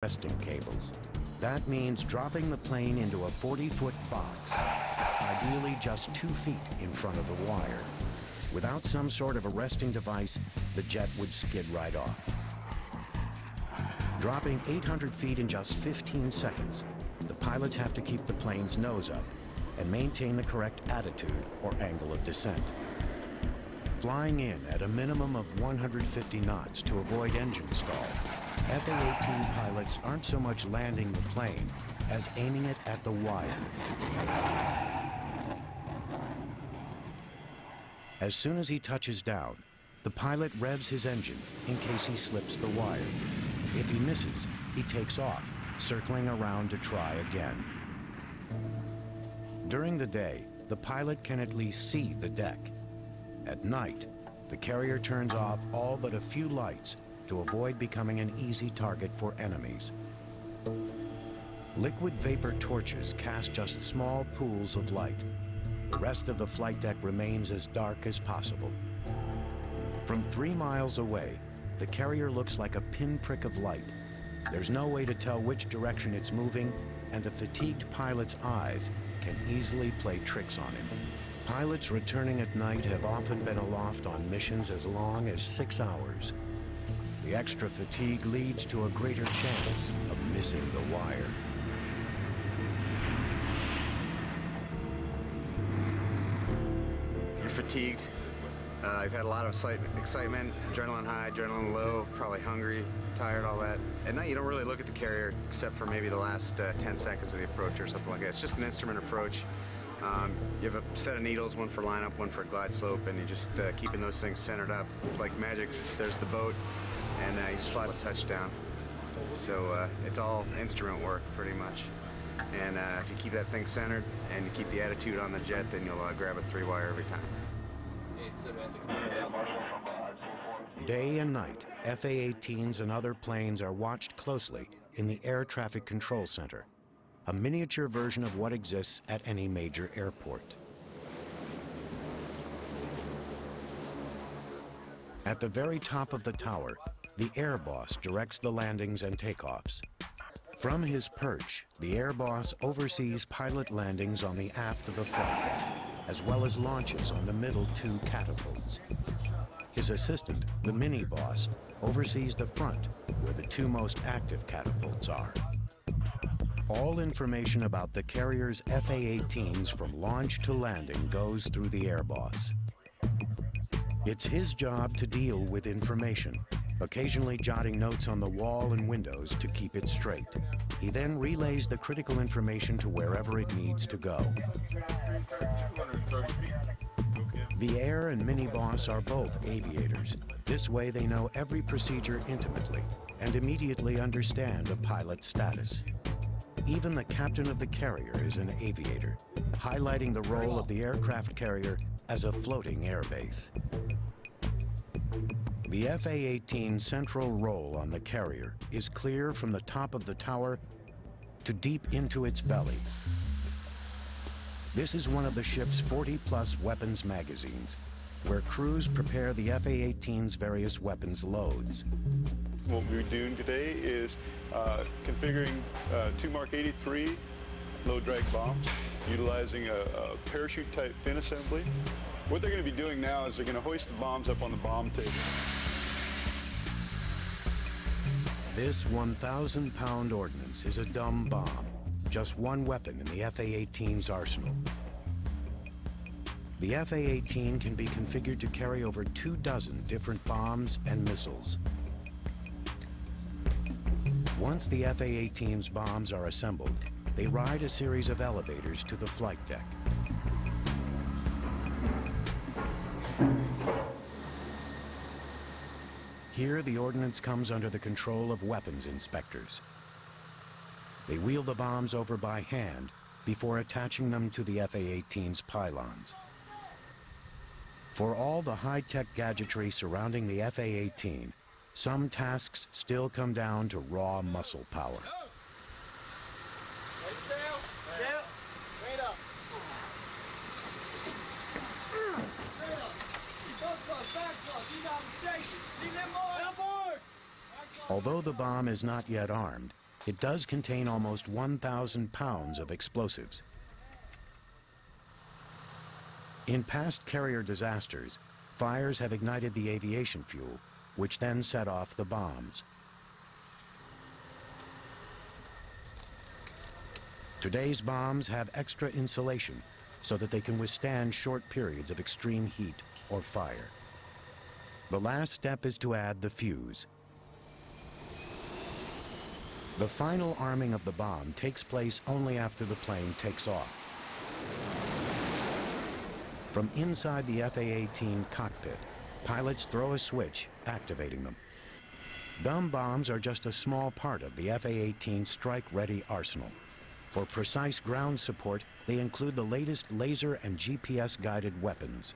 resting cables. That means dropping the plane into a 40-foot box, ideally just 2 feet in front of the wire. Without some sort of arresting device, the jet would skid right off. Dropping 800 feet in just 15 seconds, the pilots have to keep the plane's nose up and maintain the correct attitude or angle of descent. Flying in at a minimum of 150 knots to avoid engine stall, F-18 pilots aren't so much landing the plane as aiming it at the wire. As soon as he touches down, the pilot revs his engine in case he slips the wire. If he misses, he takes off, circling around to try again. During the day, the pilot can at least see the deck. At night, the carrier turns off all but a few lights to avoid becoming an easy target for enemies. Liquid vapor torches cast just small pools of light. The rest of the flight deck remains as dark as possible. From 3 miles away, the carrier looks like a pinprick of light. There's no way to tell which direction it's moving, and a fatigued pilot's eyes can easily play tricks on him. Pilots returning at night have often been aloft on missions as long as 6 hours. The extra fatigue leads to a greater chance of missing the wire. You're fatigued. You've had a lot of excitement, adrenaline high, adrenaline low, probably hungry, tired, all that. At night, you don't really look at the carrier except for maybe the last 10 seconds of the approach or something like that. It's just an instrument approach. You have a set of needles, one for lineup, one for glide slope, and you just keeping those things centered up. Like magic, there's the boat, and you just fly a touchdown. So it's all instrument work, pretty much. And if you keep that thing centered and you keep the attitude on the jet, then you'll grab a 3-wire every time. Day and night, F-18s and other planes are watched closely in the Air Traffic Control Center, a miniature version of what exists at any major airport. At the very top of the tower, the air boss directs the landings and takeoffs. From his perch, the air boss oversees pilot landings on the aft of the flight deck, as well as launches on the middle 2 catapults. His assistant, the mini-boss, oversees the front, where the 2 most active catapults are. All information about the carrier's F-18s from launch to landing goes through the air boss. It's his job to deal with information, occasionally jotting notes on the wall and windows to keep it straight. He then relays the critical information to wherever it needs to go. The air and mini-boss are both aviators. This way they know every procedure intimately and immediately understand a pilot's status. Even the captain of the carrier is an aviator, highlighting the role of the aircraft carrier as a floating airbase. The F-18's central role on the carrier is clear from the top of the tower to deep into its belly. This is one of the ship's 40-plus weapons magazines, where crews prepare the F-18's various weapons loads. What we're doing today is configuring 2 Mark 83 low-drag bombs, utilizing a parachute-type fin assembly. What they're going to be doing now is they're going to hoist the bombs up on the bomb table. This 1,000-pound ordnance is a dumb bomb, just one weapon in the F-18's arsenal. The F-18 can be configured to carry over 24 different bombs and missiles. Once the F-18's bombs are assembled, they ride a series of elevators to the flight deck. Here, the ordnance comes under the control of weapons inspectors. They wheel the bombs over by hand before attaching them to the F-18's pylons. For all the high-tech gadgetry surrounding the F-18, some tasks still come down to raw muscle power. Although the bomb is not yet armed, It does contain almost 1,000 pounds of explosives. In past carrier disasters, fires have ignited the aviation fuel, which then set off the bombs. Today's bombs have extra insulation so that they can withstand short periods of extreme heat or fire. The last step is to add the fuse. The final arming of the bomb takes place only after the plane takes off. From inside the F-18 cockpit, pilots throw a switch, activating them. Dumb bombs are just a small part of the F-18 strike-ready arsenal. For precise ground support, they include the latest laser and GPS-guided weapons.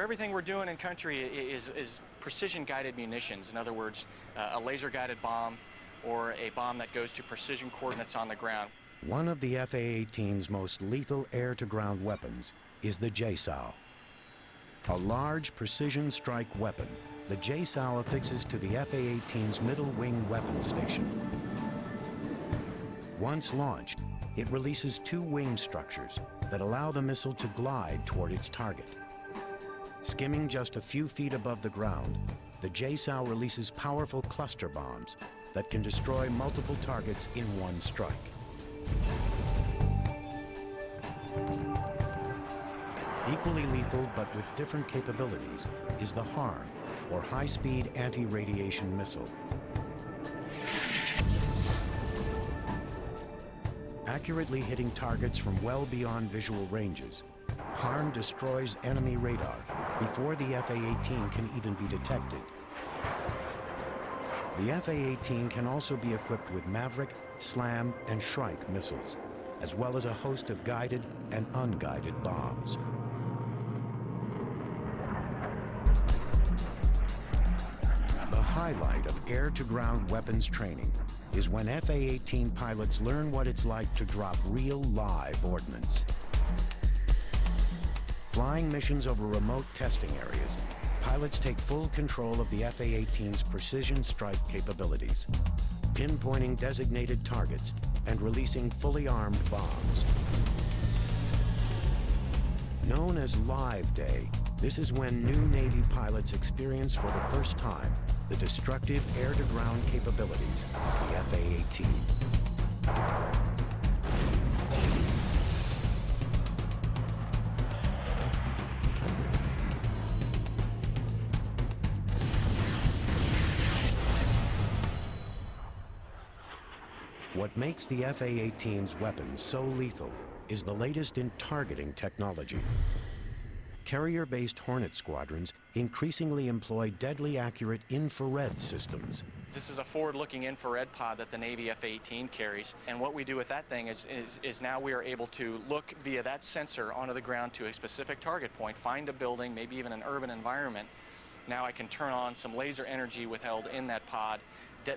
Everything we're doing in country is precision-guided munitions. In other words, a laser-guided bomb or a bomb that goes to precision coordinates on the ground. One of the F-18's most lethal air-to-ground weapons is the JSOW. A large precision strike weapon, the JSOW affixes to the F-18's middle wing weapon station. Once launched, it releases two wing structures that allow the missile to glide toward its target. Skimming just a few feet above the ground, the JSOW releases powerful cluster bombs that can destroy multiple targets in one strike. Equally lethal, but with different capabilities, is the HARM, or High-Speed Anti-Radiation Missile. Accurately hitting targets from well beyond visual ranges, HARM destroys enemy radar before the F-18 can even be detected. The F-18 can also be equipped with Maverick, SLAM, and Shrike missiles, as well as a host of guided and unguided bombs. The highlight of air-to-ground weapons training is when F-18 pilots learn what it's like to drop real live ordnance. Flying missions over remote testing areas, pilots take full control of the F-18's precision strike capabilities, pinpointing designated targets and releasing fully armed bombs. Known as Live Day, this is when new Navy pilots experience for the first time the destructive air-to-ground capabilities of the F-18. What makes the F-18's weapons so lethal is the latest in targeting technology. Carrier-based Hornet squadrons increasingly employ deadly accurate infrared systems. This is a forward-looking infrared pod that the Navy F-18 carries, and what we do with that thing is now we are able to look via that sensor onto the ground to a specific target point, find a building, maybe even an urban environment. Now I can turn on some laser energy withheld in that pod,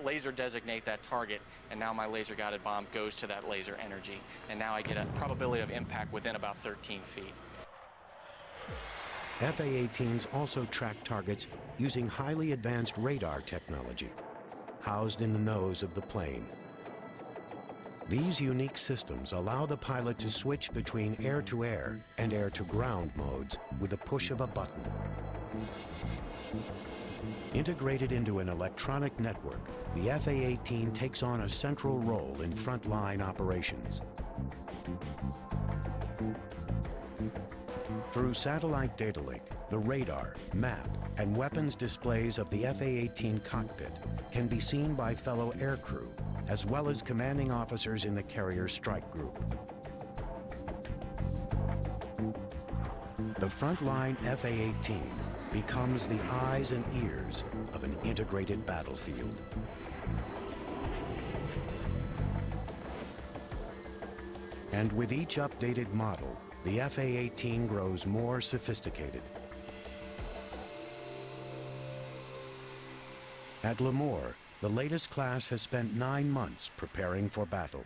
laser designate that target, and now my laser-guided bomb goes to that laser energy, and now I get a probability of impact within about 13 feet. F-18s also track targets using highly advanced radar technology, housed in the nose of the plane. These unique systems allow the pilot to switch between air-to-air and air-to-ground modes with the push of a button. Integrated into an electronic network, the F-18 takes on a central role in frontline operations. Through satellite data link, the radar, map, and weapons displays of the F-18 cockpit can be seen by fellow aircrew, as well as commanding officers in the carrier strike group. The frontline F-18 becomes the eyes and ears of an integrated battlefield. And with each updated model, the F-18 grows more sophisticated. At Lemoore, the latest class has spent 9 months preparing for battle.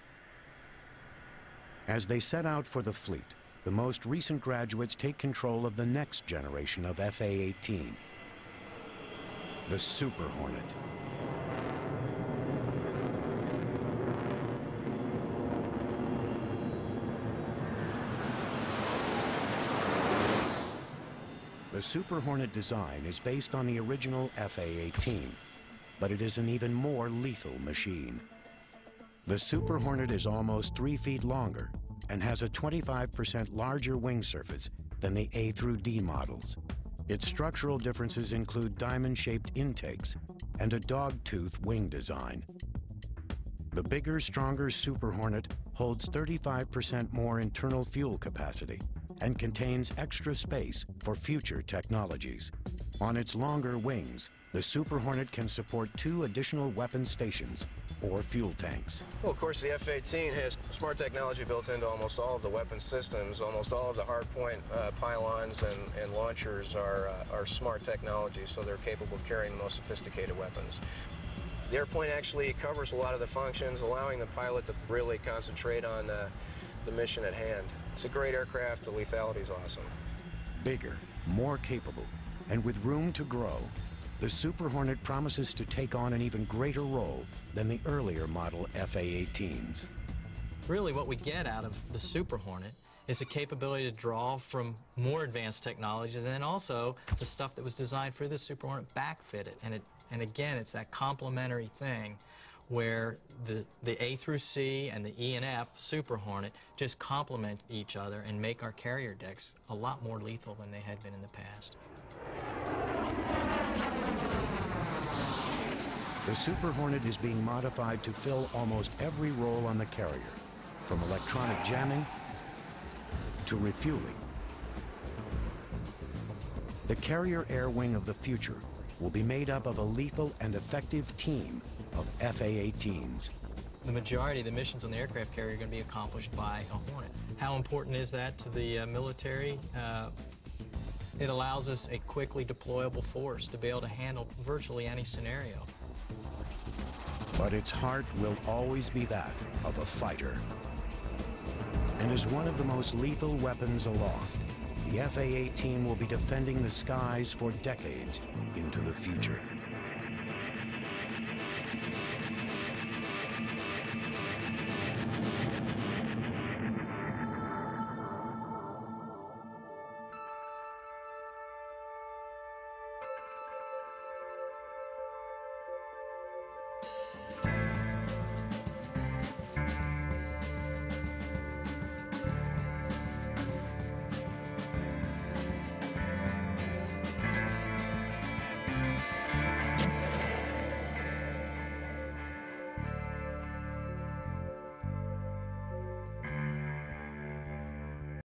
As they set out for the fleet, the most recent graduates take control of the next generation of F-18, the Super Hornet. The Super Hornet design is based on the original F-18, but it is an even more lethal machine. The Super Hornet is almost 3 feet longer and has a 25% larger wing surface than the A through D models. Its structural differences include diamond-shaped intakes and a dog-tooth wing design. The bigger, stronger Super Hornet holds 35% more internal fuel capacity and contains extra space for future technologies. On its longer wings, the Super Hornet can support 2 additional weapon stations or fuel tanks. Well, of course, the F-18 has smart technology built into almost all of the weapon systems. Almost all of the hardpoint pylons and launchers are smart technology, so they're capable of carrying the most sophisticated weapons. The airplane actually covers a lot of the functions, allowing the pilot to really concentrate on the mission at hand. It's a great aircraft. The lethality is awesome. Bigger, more capable, and with room to grow, the Super Hornet promises to take on an even greater role than the earlier model F-18s. Really, what we get out of the Super Hornet is the capability to draw from more advanced technologies, and then also the stuff that was designed for the Super Hornet backfitted. And again, it's that complementary thing where the A through C and the E and F Super Hornet just complement each other and make our carrier decks a lot more lethal than they had been in the past. The Super Hornet is being modified to fill almost every role on the carrier, from electronic jamming to refueling. The carrier air wing of the future will be made up of a lethal and effective team of FA-18s. The majority of the missions on the aircraft carrier are going to be accomplished by a Hornet. How important is that to the military? It allows us a quickly deployable force to be able to handle virtually any scenario. But its heart will always be that of a fighter. And as one of the most lethal weapons aloft, the FA-18 will be defending the skies for decades into the future.